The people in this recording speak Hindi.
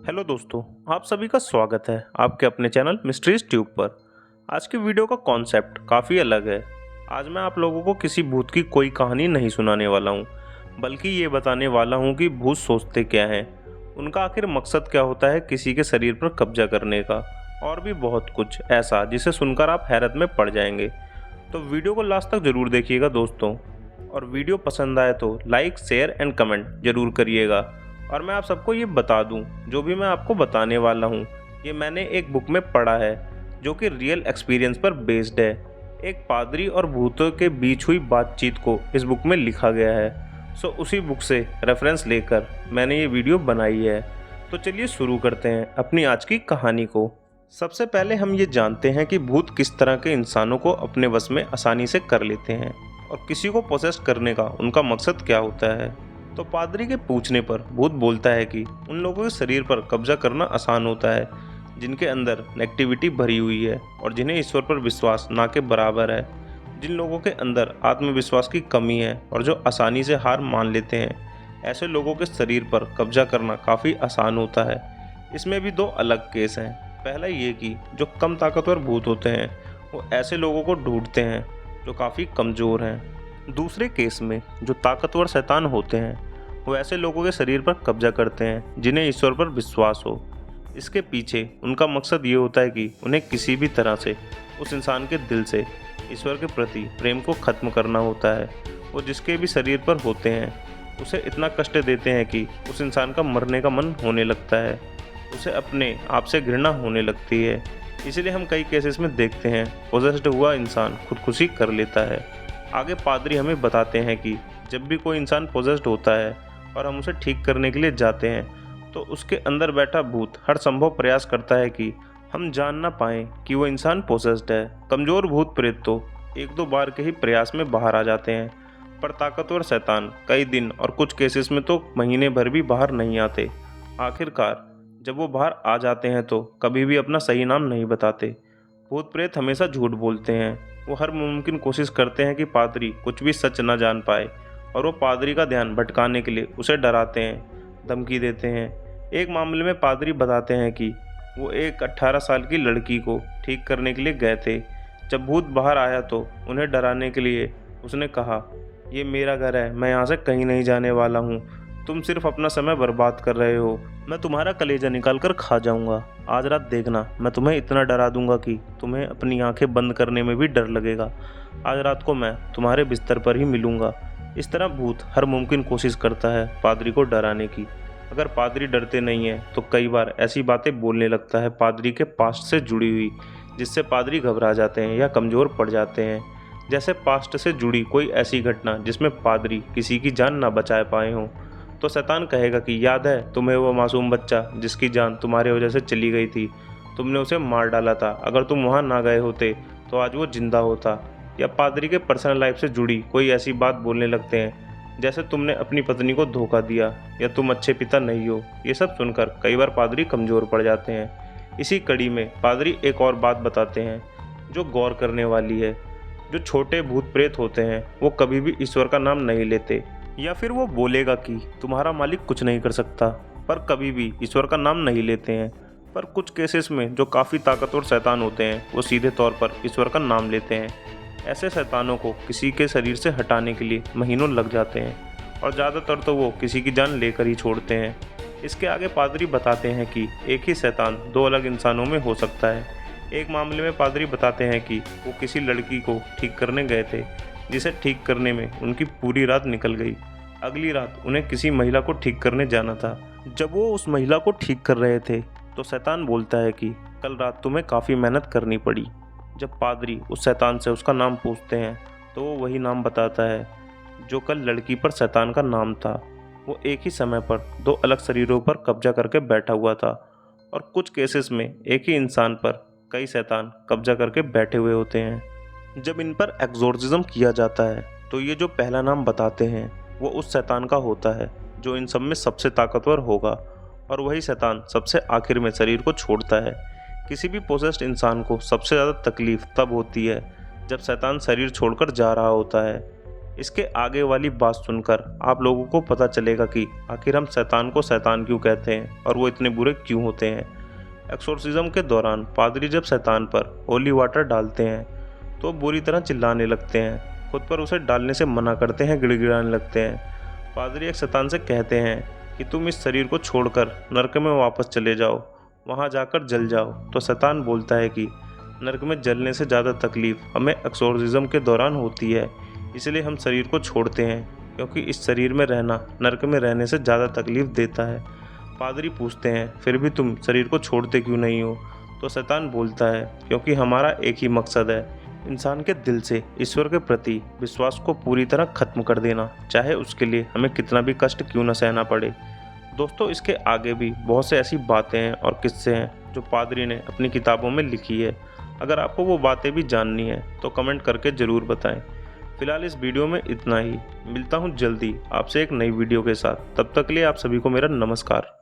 हेलो दोस्तों, आप सभी का स्वागत है आपके अपने चैनल मिस्ट्रीज ट्यूब पर। आज की वीडियो का कॉन्सेप्ट काफ़ी अलग है। आज मैं आप लोगों को किसी भूत की कोई कहानी नहीं सुनाने वाला हूँ, बल्कि ये बताने वाला हूँ कि भूत सोचते क्या हैं, उनका आखिर मकसद क्या होता है किसी के शरीर पर कब्जा करने का, और भी बहुत कुछ ऐसा जिसे सुनकर आप हैरत में पड़ जाएंगे। तो वीडियो को लास्ट तक ज़रूर देखिएगा दोस्तों, और वीडियो पसंद आए तो लाइक शेयर एंड कमेंट ज़रूर करिएगा। और मैं आप सबको ये बता दूं, जो भी मैं आपको बताने वाला हूं, ये मैंने एक बुक में पढ़ा है जो कि रियल एक्सपीरियंस पर बेस्ड है। एक पादरी और भूतों के बीच हुई बातचीत को इस बुक में लिखा गया है। सो उसी बुक से रेफरेंस लेकर मैंने ये वीडियो बनाई है। तो चलिए शुरू करते हैं अपनी आज की कहानी को। सबसे पहले हम ये जानते हैं कि भूत किस तरह के इंसानों को अपने वश में आसानी से कर लेते हैं और किसी को पोसेस करने का उनका मकसद क्या होता है। तो पादरी के पूछने पर भूत बोलता है कि उन लोगों के शरीर पर कब्जा करना आसान होता है जिनके अंदर नेगेटिविटी भरी हुई है और जिन्हें ईश्वर पर विश्वास ना के बराबर है। जिन लोगों के अंदर आत्मविश्वास की कमी है और जो आसानी से हार मान लेते हैं, ऐसे लोगों के शरीर पर कब्जा करना काफ़ी आसान होता है। इसमें भी दो अलग केस हैं। पहला ये कि जो कम ताकतवर भूत होते हैं वो ऐसे लोगों को ढूंढते हैं जो काफ़ी कमज़ोर हैं। दूसरे केस में जो ताकतवर शैतान होते हैं वो ऐसे लोगों के शरीर पर कब्जा करते हैं जिन्हें ईश्वर पर विश्वास हो। इसके पीछे उनका मकसद ये होता है कि उन्हें किसी भी तरह से उस इंसान के दिल से ईश्वर के प्रति प्रेम को ख़त्म करना होता है। वो जिसके भी शरीर पर होते हैं उसे इतना कष्ट देते हैं कि उस इंसान का मरने का मन होने लगता है, उसे अपने आप से घृणा होने लगती है। इसीलिए हम कई केसेस में देखते हैं पोजेस्ड हुआ इंसान खुदकुशी कर लेता है। आगे पादरी हमें बताते हैं कि जब भी कोई इंसान पोजेस्ड होता है और हम उसे ठीक करने के लिए जाते हैं तो उसके अंदर बैठा भूत हर संभव प्रयास करता है कि हम जान ना पाएं कि वो इंसान पोसेस्ड है। कमज़ोर भूत प्रेत तो एक दो बार के ही प्रयास में बाहर आ जाते हैं, पर ताकतवर शैतान कई दिन और कुछ केसेस में तो महीने भर भी बाहर नहीं आते। आखिरकार जब वो बाहर आ जाते हैं तो कभी भी अपना सही नाम नहीं बताते। भूत प्रेत हमेशा झूठ बोलते हैं। वो हर मुमकिन कोशिश करते हैं कि पादरी कुछ भी सच न जान पाए, और वो पादरी का ध्यान भटकाने के लिए उसे डराते हैं, धमकी देते हैं। एक मामले में पादरी बताते हैं कि वो एक 18 साल की लड़की को ठीक करने के लिए गए थे। जब भूत बाहर आया तो उन्हें डराने के लिए उसने कहा, ये मेरा घर है, मैं यहाँ से कहीं नहीं जाने वाला हूँ, तुम सिर्फ अपना समय बर्बाद कर रहे हो, मैं तुम्हारा कलेजा निकाल कर खा जाऊँगा। आज रात देखना, मैं तुम्हें इतना डरा दूंगा कि तुम्हें अपनी आंखें बंद करने में भी डर लगेगा। आज रात को मैं तुम्हारे बिस्तर पर ही मिलूँगा। इस तरह भूत हर मुमकिन कोशिश करता है पादरी को डराने की। अगर पादरी डरते नहीं हैं तो कई बार ऐसी बातें बोलने लगता है पादरी के पास्ट से जुड़ी हुई, जिससे पादरी घबरा जाते हैं या कमज़ोर पड़ जाते हैं। जैसे पास्ट से जुड़ी कोई ऐसी घटना जिसमें पादरी किसी की जान ना बचा पाए हों। तो शैतान कहेगा कि याद है तुम्हें वो मासूम बच्चा जिसकी जान तुम्हारे वजह से चली गई थी, तुमने उसे मार डाला था, अगर तुम वहाँ ना गए होते तो आज वो जिंदा होता। या पादरी के पर्सनल लाइफ से जुड़ी कोई ऐसी बात बोलने लगते हैं जैसे तुमने अपनी पत्नी को धोखा दिया या तुम अच्छे पिता नहीं हो। ये सब सुनकर कई बार पादरी कमज़ोर पड़ जाते हैं। इसी कड़ी में पादरी एक और बात बताते हैं जो गौर करने वाली है। जो छोटे भूत प्रेत होते हैं वो कभी भी ईश्वर का नाम नहीं लेते, या फिर वो बोलेगा कि तुम्हारा मालिक कुछ नहीं कर सकता, पर कभी भी ईश्वर का नाम नहीं लेते हैं। पर कुछ केसेस में जो काफ़ी ताकतवर शैतान होते हैं वो सीधे तौर पर ईश्वर का नाम लेते हैं। ऐसे शैतानों को किसी के शरीर से हटाने के लिए महीनों लग जाते हैं और ज़्यादातर तो वो किसी की जान लेकर ही छोड़ते हैं। इसके आगे पादरी बताते हैं कि एक ही शैतान दो अलग इंसानों में हो सकता है। एक मामले में पादरी बताते हैं कि वो किसी लड़की को ठीक करने गए थे, जिसे ठीक करने में उनकी पूरी रात निकल गई। अगली रात उन्हें किसी महिला को ठीक करने जाना था। जब वो उस महिला को ठीक कर रहे थे तो शैतान बोलता है कि कल रात तुम्हें काफ़ी मेहनत करनी पड़ी। जब पादरी उस शैतान से उसका नाम पूछते हैं तो वो वही नाम बताता है जो कल लड़की पर शैतान का नाम था। वो एक ही समय पर दो अलग शरीरों पर कब्जा करके बैठा हुआ था, और कुछ केसेस में एक ही इंसान पर कई शैतान कब्जा करके बैठे हुए होते हैं। जब इन पर एक्सोर्सिज्म किया जाता है तो ये जो पहला नाम बताते हैं वो उस शैतान का होता है जो इन सब में सबसे ताकतवर होगा, और वही शैतान सबसे आखिर में शरीर को छोड़ता है। किसी भी पोसेस्ड इंसान को सबसे ज़्यादा तकलीफ तब होती है जब शैतान शरीर छोड़कर जा रहा होता है। इसके आगे वाली बात सुनकर आप लोगों को पता चलेगा कि आखिर हम शैतान को शैतान क्यों कहते हैं और वो इतने बुरे क्यों होते हैं। एक्सोर्सिज्म के दौरान पादरी जब शैतान पर होली वाटर डालते हैं तो बुरी तरह चिल्लाने लगते हैं, खुद पर उसे डालने से मना करते हैं, गिड़गिड़ाने लगते हैं। पादरी एक शैतान से कहते हैं कि तुम इस शरीर को छोड़कर नरक में वापस चले जाओ, वहाँ जाकर जल जाओ। तो शैतान बोलता है कि नरक में जलने से ज़्यादा तकलीफ़ हमें एक्सोर्सिज्म के दौरान होती है, इसलिए हम शरीर को छोड़ते हैं, क्योंकि इस शरीर में रहना नरक में रहने से ज़्यादा तकलीफ़ देता है। पादरी पूछते हैं फिर भी तुम शरीर को छोड़ते क्यों नहीं हो। तो शैतान बोलता है क्योंकि हमारा एक ही मकसद है, इंसान के दिल से ईश्वर के प्रति विश्वास को पूरी तरह ख़त्म कर देना, चाहे उसके लिए हमें कितना भी कष्ट क्यों न सहना पड़े। दोस्तों, इसके आगे भी बहुत से ऐसी बातें हैं और किस्से हैं जो पादरी ने अपनी किताबों में लिखी है। अगर आपको वो बातें भी जाननी है तो कमेंट करके ज़रूर बताएं। फिलहाल इस वीडियो में इतना ही। मिलता हूँ जल्दी आपसे एक नई वीडियो के साथ। तब तक के लिए आप सभी को मेरा नमस्कार।